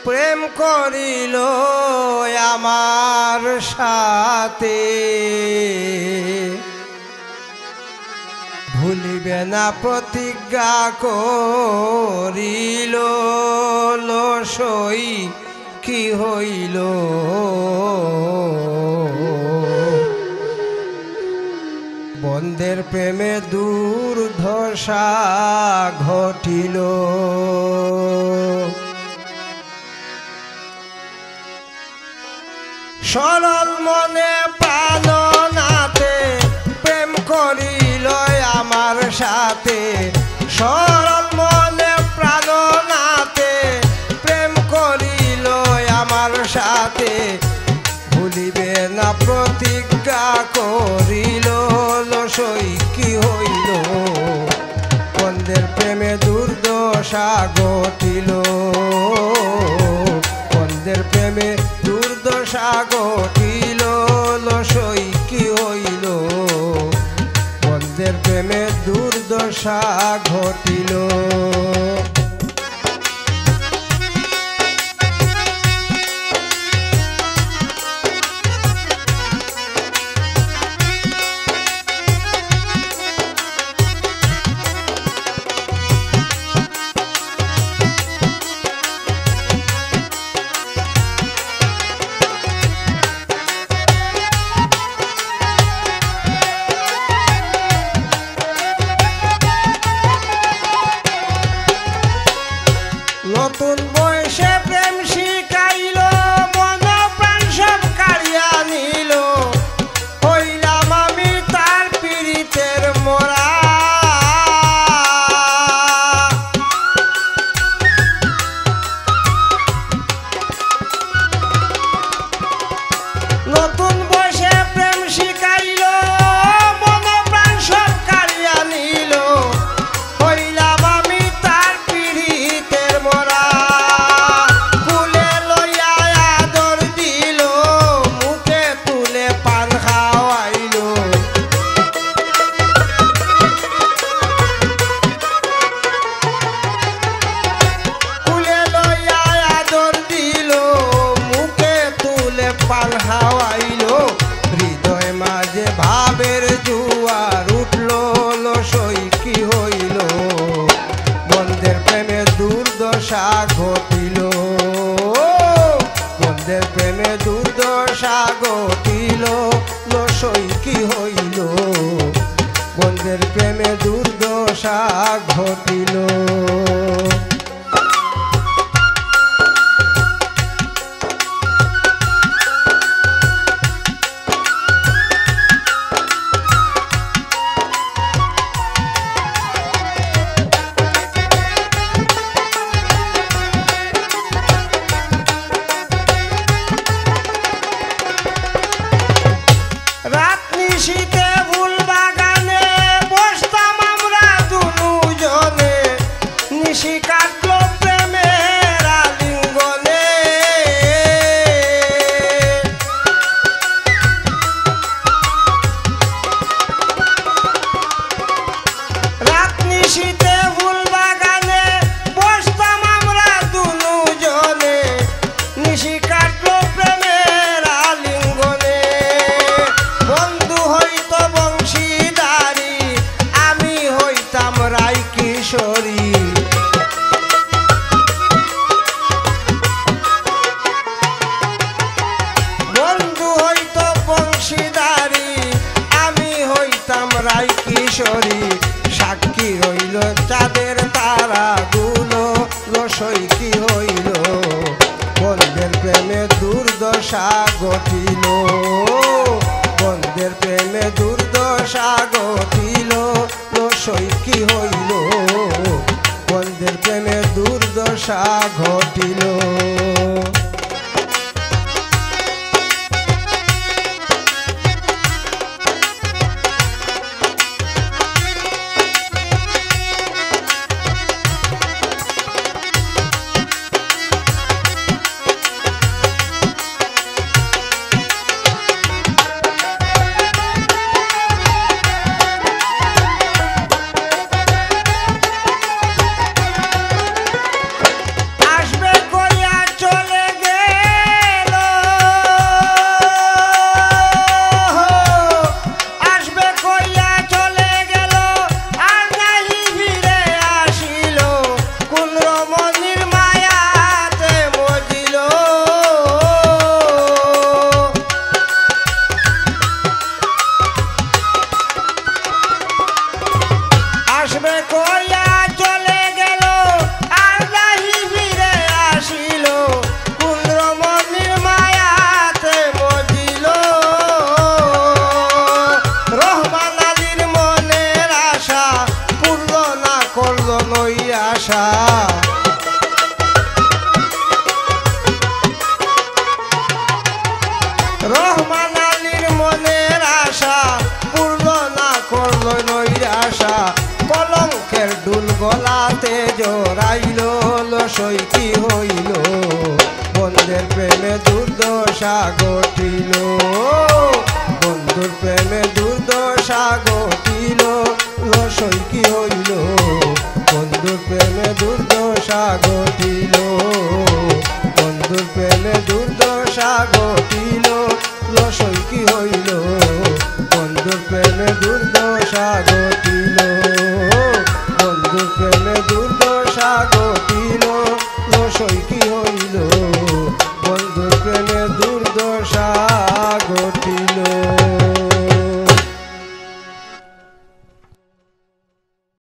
প্রেম করিল আমার সাথে, ভুলিবে না প্রতিজ্ঞা করিল, সই কি হইল। বন্ধের প্রেমে দুর্দশা ঘটিল। সরল মনে প্রাণনাথে প্রেম করিল আমার সাথে, সরল মনে প্রাণনাথে প্রেম করিল আমার সাথে, ভুলিবে না প্রতিজ্ঞা করিল, সই কি হইল। বন্ধের প্রেমে দুর্দশা ঘটিল, বন্ধের প্রেমে দুর্দশা ঘটিল, সই কি হইল। বন্ধের প্রেমে দুর্দশা ঘটিল। নতুন বয়সে প্রেম শিখাইল, মন প্রাণ সব কাড়িয়া নিল, হইলাম আমি তার পীড়িতের মোরা। নতুন বয়সে প্রেম শিখাইল, মন প্রাণ সব কাড়িয়া নিল, হইলাম আমি তার পীড়িতের মোরা। কুলে লইয়া আদর দিল, মুখে তুলে পান খাওয়াইল, কুলে লইয়া আদর দিল, মুখে তুলে পান খাওয়াইল। হৃদয় মাঝে ভাবের জুয়ার উঠল, সই কি হইল। বন্ধের প্রেমে দুর্দশা ঘটিল, বন্ধের প্রেমে দুর্দশা ঘটিল, সই কি হইল। বন্ধের প্রেমে দুর্দশা ঘটিল। রাত নিশীথে ফুল বাগানে বসতাম আমরা দুজনে, নিশি কাটলো প্রেমের আলিঙ্গনে। রাত নিশীথে ফুল বাগানে বসতাম আমরা দুজনে, নিশি কাটলো প্রেমের আলিঙ্গনে। বন্ধু হইত বংশীদারি, আমি হইতাম রাই কিশোরী। বন্ধু হইত বংশীদারি, আমি হইতাম রাই কিশোরী। সাক্ষী রইল চাঁদের তারাগুলো, সই কি হইল। বন্ধের প্রেমে দুর্দশা ঘটিল, বন্ধের প্রেমে দুর্দশা ঘটিল, সই কি হইল। বন্ধের প্রেমে দুর্দশা ঘটিল। লসই কি হইল বন্ধের প্রেমে দুর্দশা ঘটিল বন্ধুর প্রেমে দুর্দশা ঘটিল লসই কি হইল বন্ধুর প্রেমে দুর্দশা ঘটিল বন্ধুর প্রেমে দুর্দশা ঘটিল লসই কি হইল বন্ধুর প্রেমে দুর্দশা ঘটিল বন্ধুর প্রেমে দুর্দশা ঘটিল লসই কি হইল বন্ধুর প্রেমে দুর্দশা